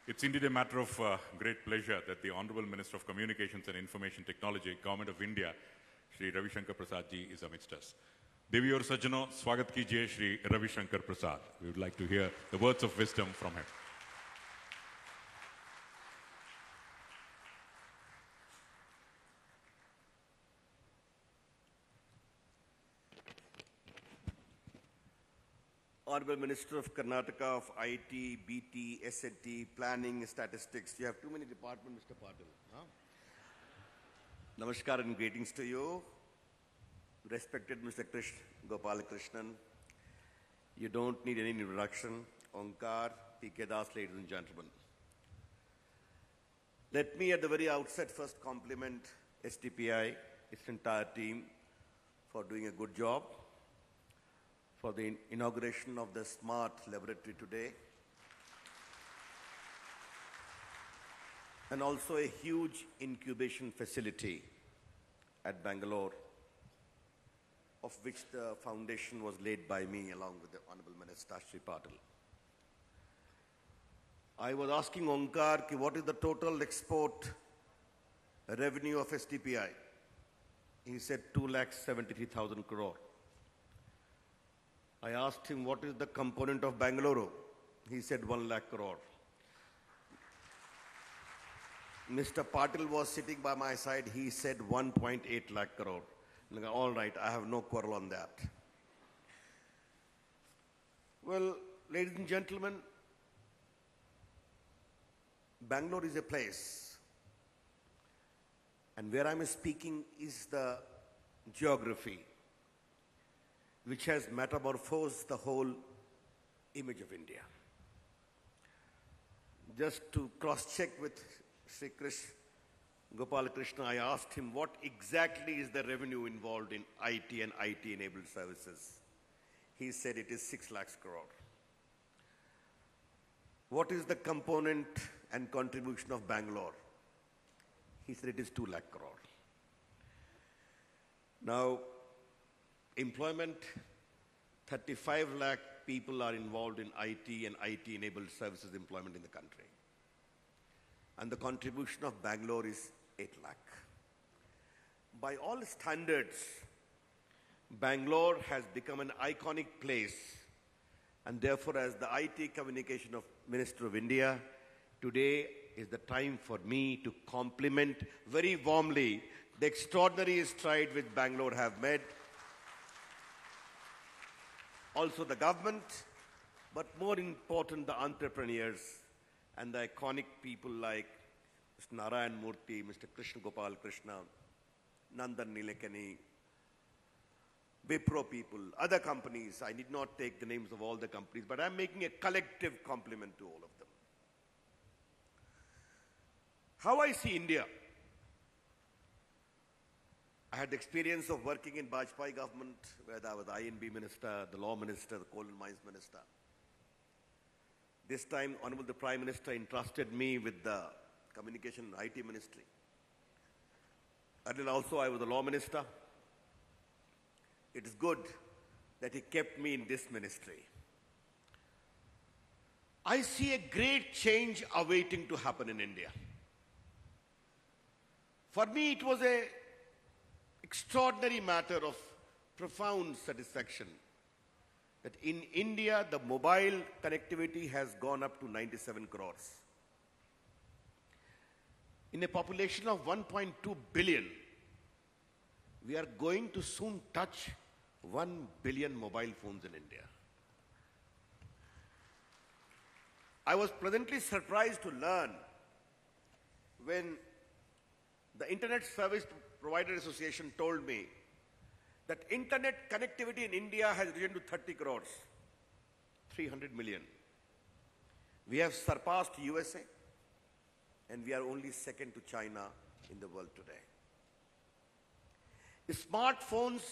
It's indeed a matter of great pleasure that the Honorable Minister of Communications and Information Technology, Government of India, Shri Ravi Shankar Prasad ji is amidst us. Devi aur Sajjano, swagat kijiye Shri Ravi Shankar Prasad. We would like to hear the words of wisdom from him. Honorable Minister of Karnataka of IT, BT, S&T, Planning, Statistics. You have too many departments, Mr. Patil. Huh? Namaskar and greetings to you. Respected Mr. Gopal Krishnan. You don't need any introduction. Onkar, P.K. Das, ladies and gentlemen. Let me at the very outset first compliment STPI, its entire team, for doing a good job, for the inauguration of the smart laboratory today, and also a huge incubation facility at Bengaluru, of which the foundation was laid by me along with the Honorable Minister Shri Patil. I was asking Onkar, what is the total export revenue of STPI? He said 2,73,000 crore. I asked him, what is the component of Bengaluru? He said 1 lakh crore. Mr. Patil was sitting by my side. He said 1.8 lakh crore. All right, I have no quarrel on that. Well, ladies and gentlemen, Bangalore is a place, and where I'm speaking is the geography, which has metamorphosed the whole image of India. Just to cross-check with Shri Gopal Krishna, I asked him what exactly is the revenue involved in IT and IT-enabled services. He said it is 6 lakhs crore. What is the component and contribution of Bangalore? He said it is 2 lakh crore. Now, employment, 35 lakh people are involved in IT and IT-enabled services employment in the country. And the contribution of Bangalore is 8 lakh. By all standards, Bangalore has become an iconic place, and therefore as the IT Communication Minister of India, today is the time for me to compliment very warmly the extraordinary stride which Bangalore have made. Also the government, but more important, the entrepreneurs and the iconic people like Mr. Narayan Murthy, Mr. Krishna Gopal Krishna, Nandan Nilekani, Wipro people, other companies. I need not take the names of all the companies, but I'm making a collective compliment to all of them. How I see India. I had the experience of working in Vajpayee government, where I was the I&B minister, the law minister, the coal and mines minister. This time, Honorable the Prime Minister entrusted me with the Communication and IT Ministry. And then also I was the law minister. It is good that he kept me in this ministry. I see a great change awaiting to happen in India. For me, it was an extraordinary matter of profound satisfaction that in India, the mobile connectivity has gone up to 97 crores. In a population of 1.2 billion, we are going to soon touch 1 billion mobile phones in India. I was pleasantly surprised to learn when the Internet Service Provider Association told me that internet connectivity in India has risen to 30 crores, 300 million. We have surpassed USA, and we are only second to China in the world today. Smartphones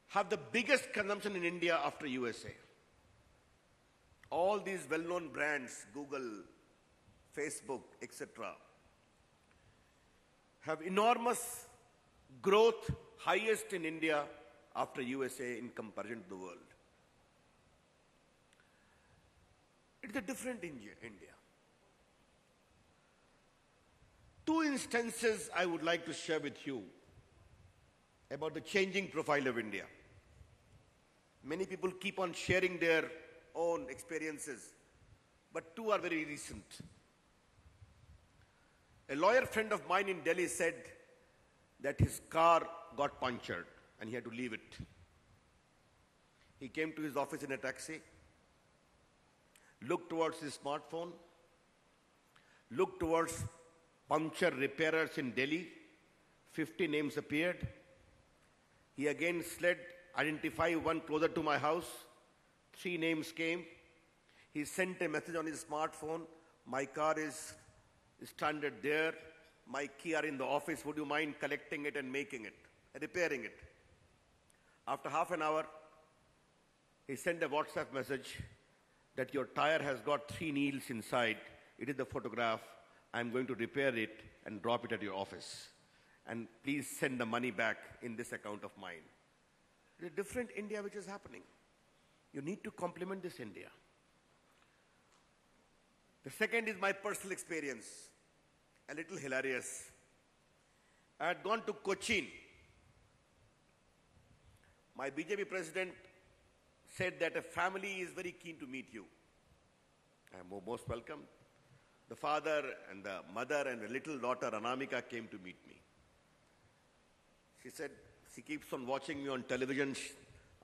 have the biggest consumption in India after USA. All these well-known brands, Google, Facebook, etc., have enormous growth, highest in India after USA in comparison to the world. It's a different India. Two instances I would like to share with you about the changing profile of India. Many people keep on sharing their own experiences, but two are very recent. A lawyer friend of mine in Delhi said that his car got punctured and he had to leave it. He came to his office in a taxi, looked towards his smartphone, looked towards puncture repairers in Delhi. 50 names appeared. He again slid, identify one closer to my house. 3 names came. He sent a message on his smartphone. My car is stranded there. My key are in the office. Would you mind collecting it and making it, repairing it? After half an hour, he sent a WhatsApp message that your tire has got 3 nails inside. It is the photograph. I'm going to repair it and drop it at your office. And please send the money back in this account of mine. It's a different India which is happening. You need to complement this India. The second is my personal experience, a little hilarious. I had gone to Cochin. My BJP president said that a family is very keen to meet you. I am most welcome. The father and the mother and the little daughter Anamika came to meet me. She said she keeps on watching me on television,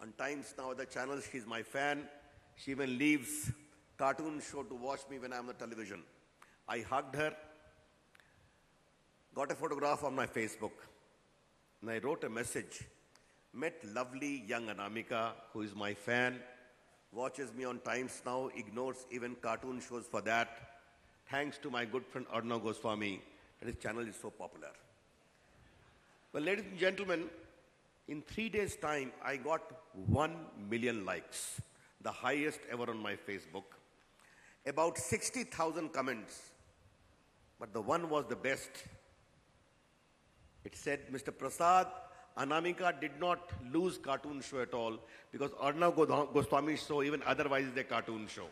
on Times Now, other channels. She's my fan. She even leaves cartoon show to watch me when I'm on the television. I hugged her, got a photograph on my Facebook, and I wrote a message. Met lovely young Anamika, who is my fan, watches me on Times Now, ignores even cartoon shows for that. Thanks to my good friend Arnav Goswami, that his channel is so popular. Well, ladies and gentlemen, in 3 days' time, I got 1 million likes, the highest ever on my Facebook. About 60,000 comments, but the one was the best. It said, Mr. Prasad, Anamika did not lose cartoon show at all because Arnav Goswami's show even otherwise is a cartoon show.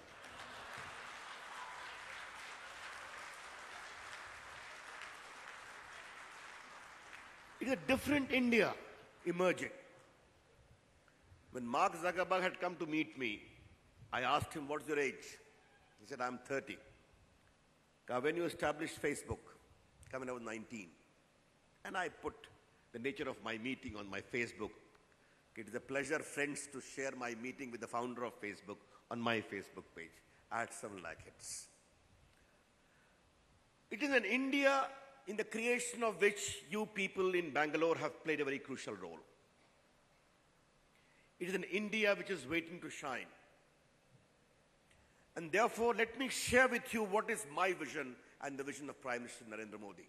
It is a different India emerging. When Mark Zuckerberg had come to meet me, I asked him, what's your age? He said, I'm 30. When you established Facebook? When I was 19. And I put the nature of my meeting on my Facebook. It is a pleasure, friends, to share my meeting with the founder of Facebook on my Facebook page. I had 7 lakh hits. It is an India in the creation of which you people in Bangalore have played a very crucial role. It is an India which is waiting to shine. And therefore, let me share with you what is my vision and the vision of Prime Minister Narendra Modi.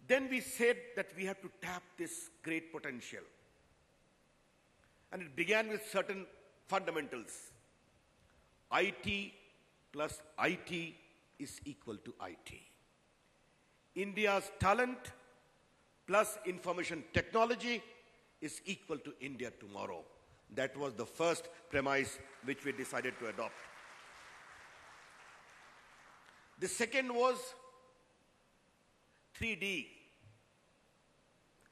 Then we said that we have to tap this great potential. And it began with certain fundamentals. IT plus IT is equal to IT. India's talent plus information technology is equal to India tomorrow. That was the first premise which we decided to adopt. The second was 3D.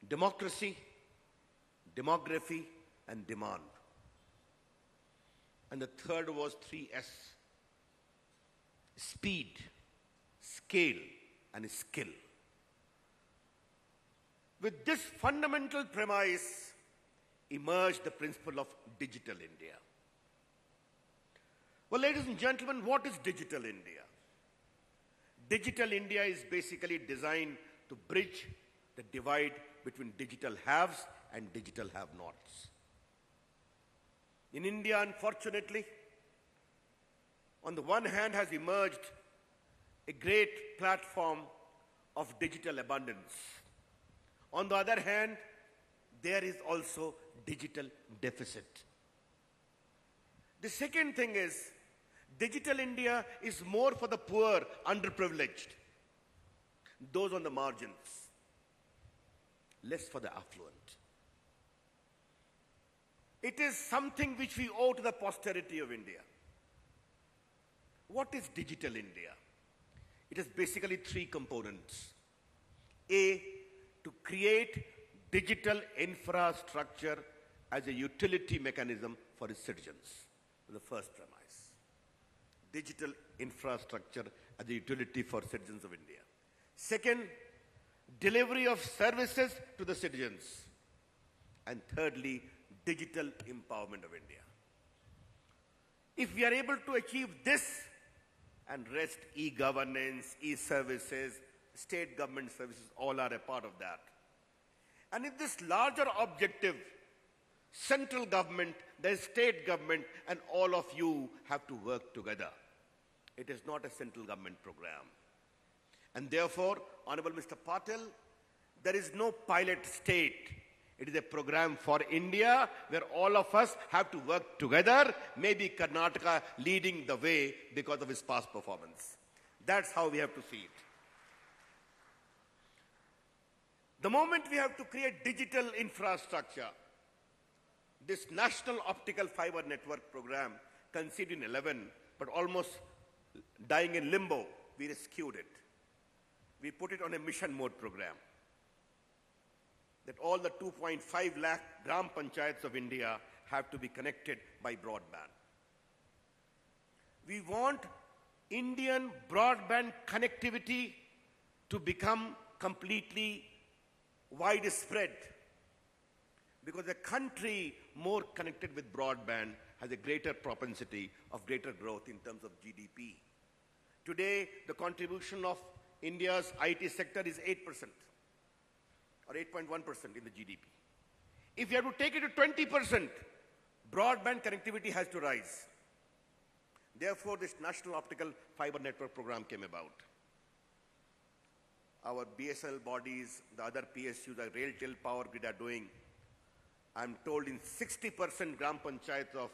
Democracy, demography, and demand. And the third was 3S. Speed, scale, and skill. With this fundamental premise emerged the principle of digital India. Well, ladies and gentlemen, what is digital India? Digital India is basically designed to bridge the divide between digital haves and digital have-nots. In India, unfortunately, on the one hand has emerged a great platform of digital abundance. On the other hand, there is also digital deficit. The second thing is, digital India is more for the poor, underprivileged, those on the margins, less for the affluent. It is something which we owe to the posterity of India. What is Digital India? It has basically three components. A, to create digital infrastructure as a utility mechanism for its citizens. The first premise. Digital infrastructure as a utility for citizens of India. Second, delivery of services to the citizens. And thirdly, digital empowerment of India. If we are able to achieve this, and rest, e-governance, e-services, state government services, all are a part of that. And if this larger objective, central government, the state government, and all of you have to work together. It is not a central government program. And therefore, Honorable Mr. Patil, there is no pilot state. It is a program for India where all of us have to work together, maybe Karnataka leading the way because of his past performance. That's how we have to see it. The moment we have to create digital infrastructure, this National Optical Fiber Network program, conceived in 11, but almost dying in limbo, we rescued it. We put it on a mission mode program, that all the 2.5 lakh Gram Panchayats of India have to be connected by broadband. We want Indian broadband connectivity to become completely widespread, because a country more connected with broadband has a greater propensity of greater growth in terms of GDP. Today, the contribution of India's IT sector is 8%. Or 8.1% in the GDP. If you have to take it to 20%, broadband connectivity has to rise. Therefore, this National Optical Fiber Network program came about. Our BSNL bodies, the other PSUs, the Railtel Power Grid are doing. I'm told in 60% Gram Panchayats of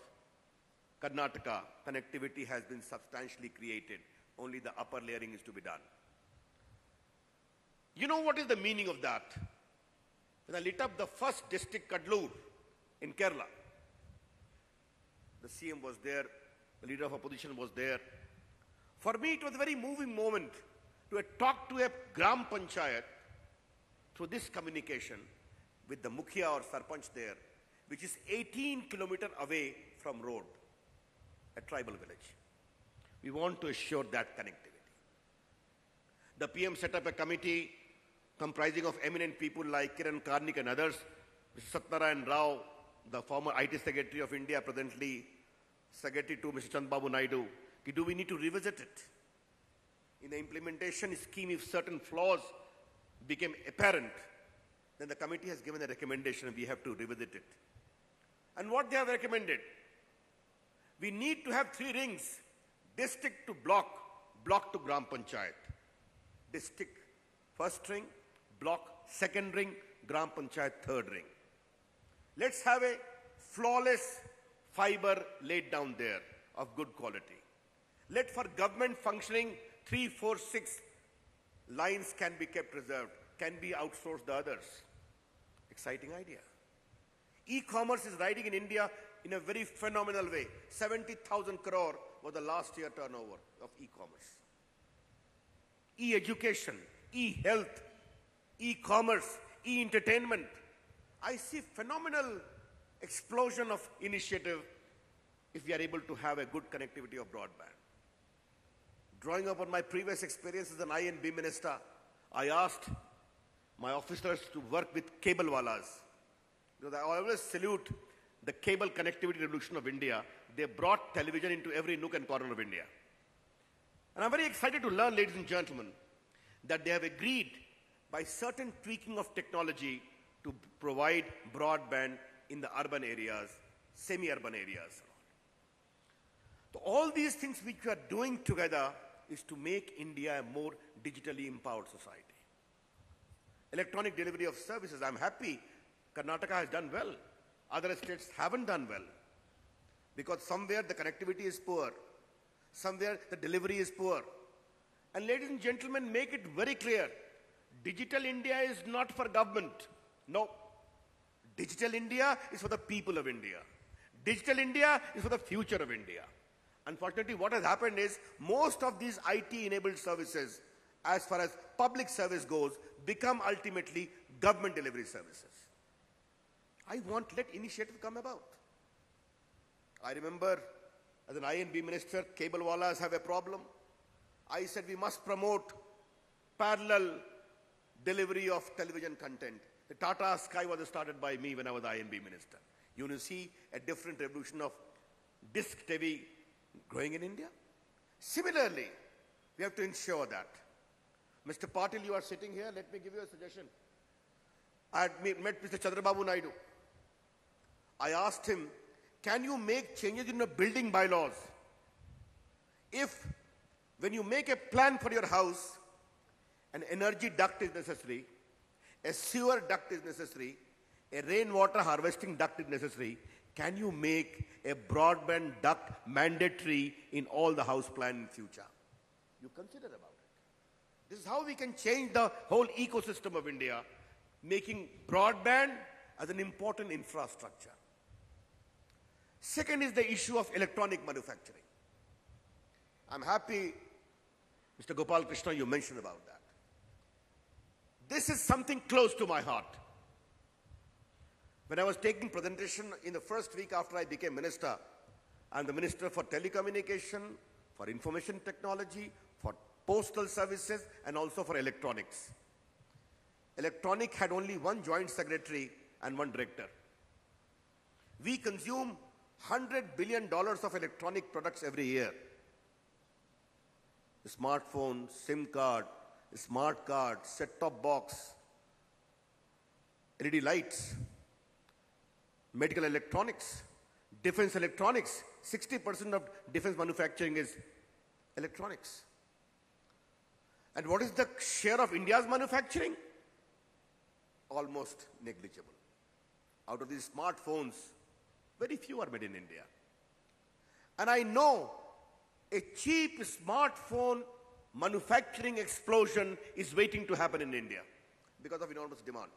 Karnataka, connectivity has been substantially created. Only the upper layering is to be done. You know what is the meaning of that? When I lit up the first district, Kadlur, in Kerala, the CM was there, the leader of opposition was there. For me, it was a very moving moment to talk to a Gram Panchayat through this communication with the Mukhia or Sarpanch there, which is 18 kilometers away from road, a tribal village. We want to assure that connectivity. The PM set up a committee comprising of eminent people like Kiran Karnik and others, Mr. Satyanarayan Rao, the former IT Secretary of India, presently Secretary to Mr. Chandrababu Naidu. Do we need to revisit it? In the implementation scheme, if certain flaws became apparent, then the committee has given a recommendation and we have to revisit it. And what they have recommended? We need to have 3 rings, district to block, block to Gram Panchayat. District, first ring, block, second ring, Gram Panchayat, third ring. Let's have a flawless fiber laid down there of good quality. Let for government functioning, 3, 4, 6 lines can be kept reserved, can be outsourced the others. Exciting idea. E-commerce is riding in India in a very phenomenal way. 70,000 crore was the last year turnover of e-commerce. E-education, e-health, e-commerce, e-entertainment. I see phenomenal explosion of initiative if we are able to have a good connectivity of broadband. Drawing upon my previous experience as an I&B minister, I asked my officers to work with cable wallas. Because I always salute the cable connectivity revolution of India. They brought television into every nook and corner of India. And I'm very excited to learn, ladies and gentlemen, that they have agreed by certain tweaking of technology to provide broadband in the urban areas, semi-urban areas. So all these things which we are doing together is to make India a more digitally empowered society. Electronic delivery of services, I'm happy Karnataka has done well. Other states haven't done well. Because somewhere the connectivity is poor. Somewhere the delivery is poor. And ladies and gentlemen, make it very clear. Digital India is not for government. No. Digital India is for the people of India. Digital India is for the future of India. Unfortunately, what has happened is most of these IT-enabled services, as far as public service goes, become ultimately government delivery services. I want let initiative come about. I remember as an INB minister, cable wallas have a problem. I said we must promote parallel delivery of television content. The Tata Sky was started by me when I was INB minister. You will see a different revolution of disc TV growing in India. Similarly, we have to ensure that. Mr. Patil, you are sitting here. Let me give you a suggestion. I had met Mr. Chandrababu Naidu. I asked him, can you make changes in the building bylaws? If, when you make a plan for your house, an energy duct is necessary, a sewer duct is necessary, a rainwater harvesting duct is necessary, can you make a broadband duct mandatory in all the house plan in future? You consider about it. This is how we can change the whole ecosystem of India, making broadband as an important infrastructure. Second is the issue of electronic manufacturing. I'm happy, Mr. Gopal Krishna, you mentioned about that. This is something close to my heart. When I was taking presentation in the first week after I became minister, I'm the minister for telecommunication, for information technology, for postal services, and also for electronics. Electronic had only one joint secretary and one director. We consume $100 billion of electronic products every year. The smartphone, SIM card, smart card, set-top box, LED lights, medical electronics, defense electronics. 60% of defense manufacturing is electronics. And what is the share of India's manufacturing? Almost negligible. Out of these smartphones, very few are made in India. And I know a cheap smartphone manufacturing explosion is waiting to happen in India because of enormous demand.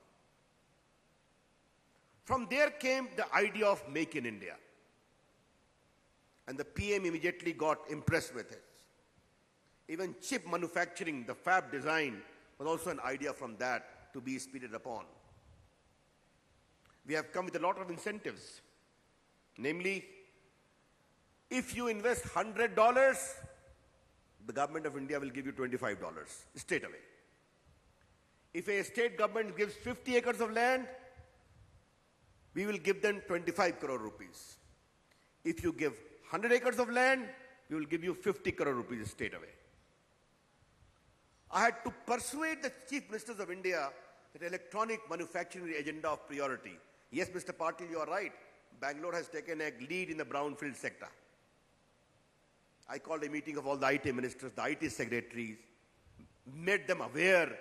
From there came the idea of Make in India. And the PM immediately got impressed with it. Even chip manufacturing, the fab design, was also an idea from that to be speeded upon. We have come with a lot of incentives. Namely, if you invest $100, the government of India will give you $25 straight away. If a state government gives 50 acres of land, we will give them 25 crore rupees. If you give 100 acres of land, we will give you 50 crore rupees straight away. I had to persuade the chief ministers of India that electronic manufacturing is the agenda of priority. Yes, Mr. Patil, you are right. Bangalore has taken a lead in the brownfield sector. I called a meeting of all the IT ministers, the IT secretaries, made them aware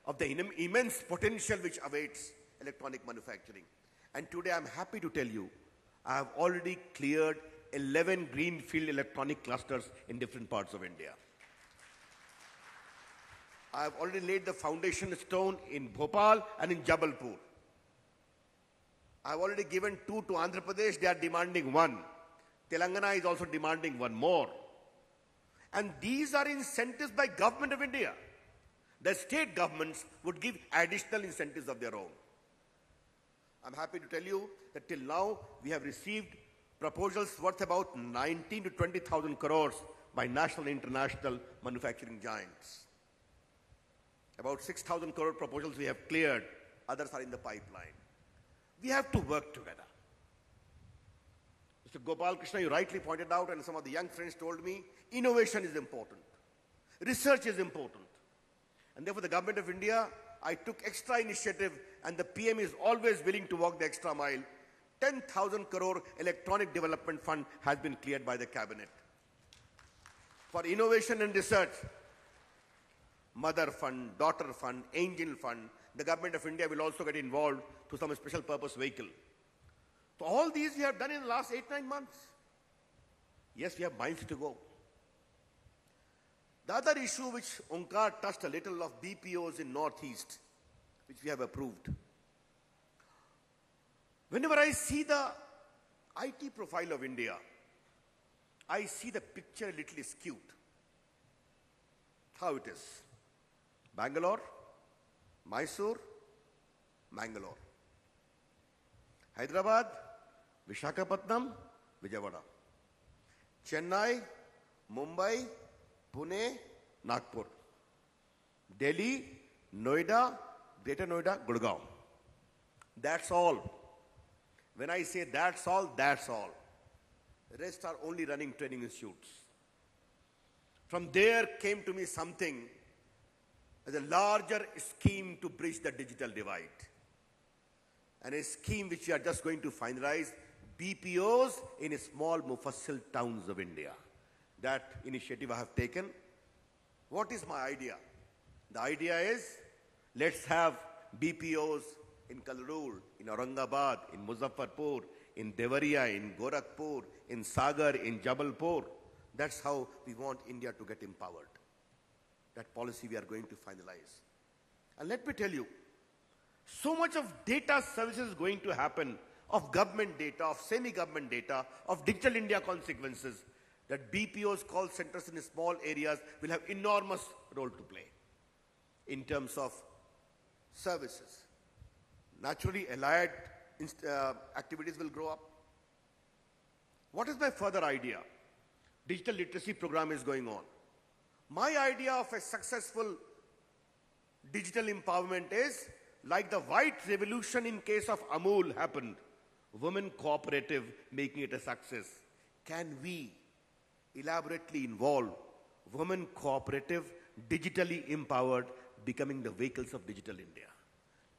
of the immense potential which awaits electronic manufacturing. And today I'm happy to tell you, I have already cleared 11 greenfield electronic clusters in different parts of India. I have already laid the foundation stone in Bhopal and in Jabalpur. I have already given 2 to Andhra Pradesh. They are demanding 1. Telangana is also demanding 1 more. And these are incentives by government of India. The state governments would give additional incentives of their own. I'm happy to tell you that till now we have received proposals worth about 19 to 20,000 crores by national and international manufacturing giants. About 6,000 crore proposals we have cleared, others are in the pipeline. We have to work together. Mr. Gopal Krishna, you rightly pointed out, and some of the young friends told me, innovation is important. Research is important. And therefore the government of India, I took extra initiative, and the PM is always willing to walk the extra mile. 10,000 crore electronic development fund has been cleared by the cabinet. For innovation and research, mother fund, daughter fund, angel fund, the government of India will also get involved to some special purpose vehicle. So all these we have done in the last 8-9 months. Yes, we have miles to go. The other issue which Onkar touched a little of BPOs in Northeast, which we have approved. Whenever I see the IT profile of India, I see the picture a little skewed. How it is? Bangalore, Mysore, Mangalore. Hyderabad, Visakhapatnam, Vijayawada. Chennai, Mumbai, Pune, Nagpur. Delhi, Noida, Greater Noida, Gurgaon. That's all. When I say that's all, that's all. The rest are only running training institutes. From there came to me something as a larger scheme to bridge the digital divide. And a scheme which we are just going to finalize, BPOs in small Mufassil towns of India. That initiative I have taken. What is my idea? The idea is, let's have BPOs in Bengaluru, in Aurangabad, in Muzaffarpur, in Devariya, in Gorakhpur, in Sagar, in Jabalpur. That's how we want India to get empowered. That policy we are going to finalize. And let me tell you, so much of data services is going to happen, of government data, of semi-government data, of digital India consequences, that BPOs, call centers in small areas will have enormous role to play in terms of services. Naturally, allied activities will grow up. What is my further idea? Digital literacy program is going on. My idea of a successful digital empowerment is, like the white revolution in case of Amul happened, women cooperative making it a success. Can we elaborately involve women cooperative, digitally empowered, becoming the vehicles of digital India?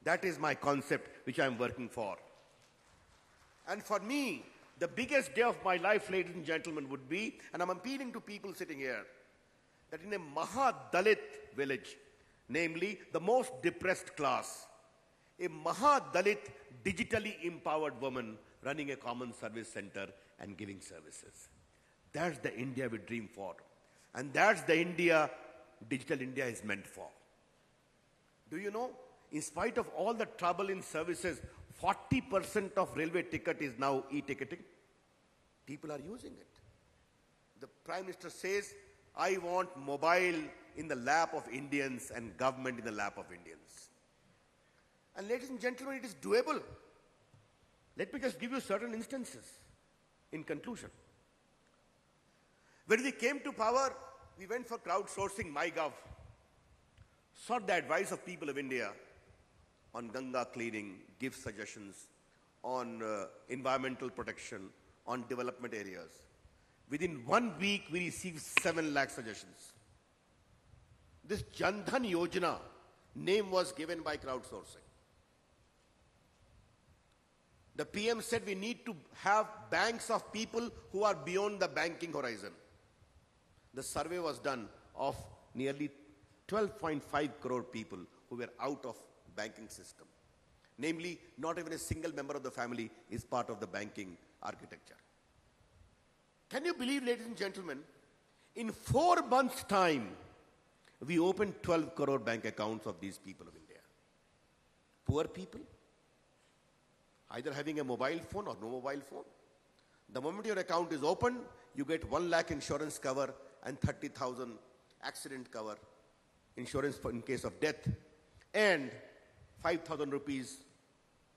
That is my concept which I am working for. And for me, the biggest day of my life, ladies and gentlemen, would be, and I'm appealing to people sitting here, that in a Maha-Dalit village, namely the most depressed class, a Maha-Dalit digitally empowered woman running a common service center and giving services. That's the India we dream for. And that's the India Digital India is meant for. Do you know, in spite of all the trouble in services, 40% of railway ticket is now e-ticketing. People are using it. The Prime Minister says, I want mobile in the lap of Indians and government in the lap of Indians. And ladies and gentlemen, it is doable. Let me just give you certain instances in conclusion. When we came to power, we went for crowdsourcing MyGov, sought the advice of people of India on Ganga cleaning, give suggestions on environmental protection, on development areas. Within 1 week, we received 7 lakh suggestions. This Jan Dhan Yojana name was given by crowdsourcing. The PM said we need to have banks of people who are beyond the banking horizon. The survey was done of nearly 12.5 crore people who were out of banking system. Namely, not even a single member of the family is part of the banking architecture. Can you believe, ladies and gentlemen, in 4 months' time, we opened 12 crore bank accounts of these people of India. Poor people, either having a mobile phone or no mobile phone. The moment your account is opened, you get 1 lakh insurance cover and 30,000 accident cover, insurance for in case of death, and 5,000 rupees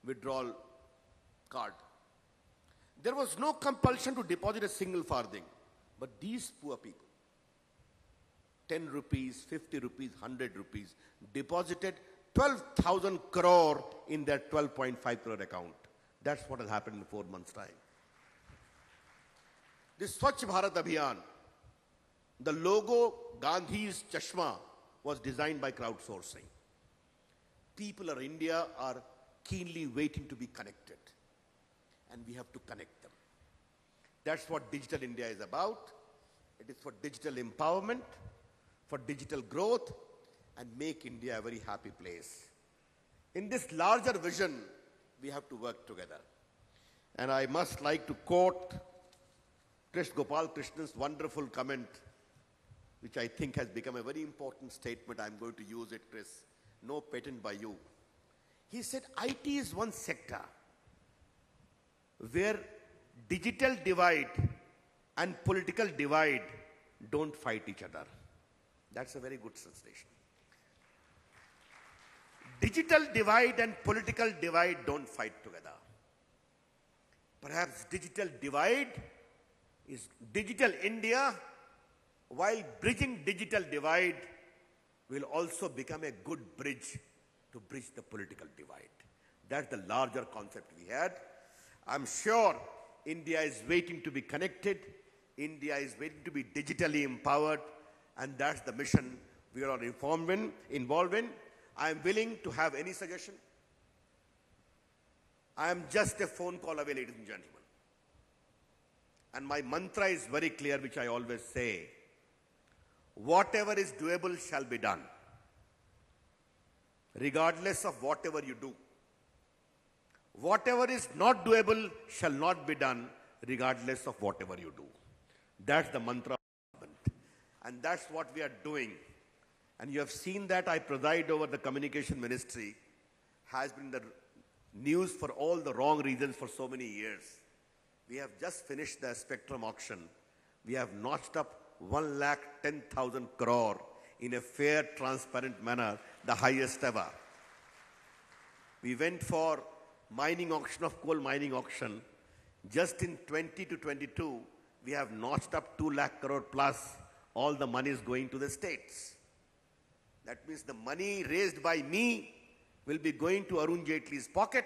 withdrawal card. There was no compulsion to deposit a single farthing. But these poor people, 10 rupees, 50 rupees, 100 rupees, deposited 12,000 crore in their 12.5 crore account. That's what has happened in 4 months' time. This Swachh Bharat Abhiyan, the logo Gandhi's Chashma was designed by crowdsourcing. People of India are keenly waiting to be connected. And we have to connect them. That's what Digital India is about. It is for digital empowerment, for digital growth, and make India a very happy place. In this larger vision, we have to work together. And I must like to quote Gopal Krishnan's wonderful comment, which I think has become a very important statement. I'm going to use it, Chris. No patent by you. He said, IT is one sector where digital divide and political divide don't fight each other. That's a very good sensation. Digital divide and political divide don't fight together. Perhaps digital divide is digital India, while bridging digital divide will also become a good bridge to bridge the political divide. That's the larger concept we had. I'm sure India is waiting to be connected. India is waiting to be digitally empowered. And that's the mission we are all involved in. I am willing to have any suggestion. I am just a phone call away, ladies and gentlemen. And my mantra is very clear, which I always say. Whatever is doable shall be done, regardless of whatever you do. Whatever is not doable shall not be done, regardless of whatever you do. That's the mantra. And that's what we are doing. And you have seen that I preside over the communication ministry, has been the news for all the wrong reasons for so many years. We have just finished the spectrum auction. We have notched up 1,10,000 crore in a fair, transparent manner, the highest ever. We went for mining auction of coal mining auction. Just in 20 to 22, we have notched up 2 lakh crore plus. All the money is going to the states. That means the money raised by me will be going to Arun Jaitley's pocket.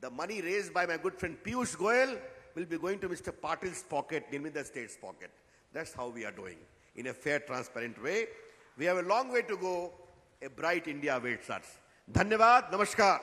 The money raised by my good friend Piyush Goyal will be going to Mr. Patil's pocket, namely the state's pocket. That's how we are doing, in a fair, transparent way. We have a long way to go. A bright India awaits us. Dhanyavad, namaskar.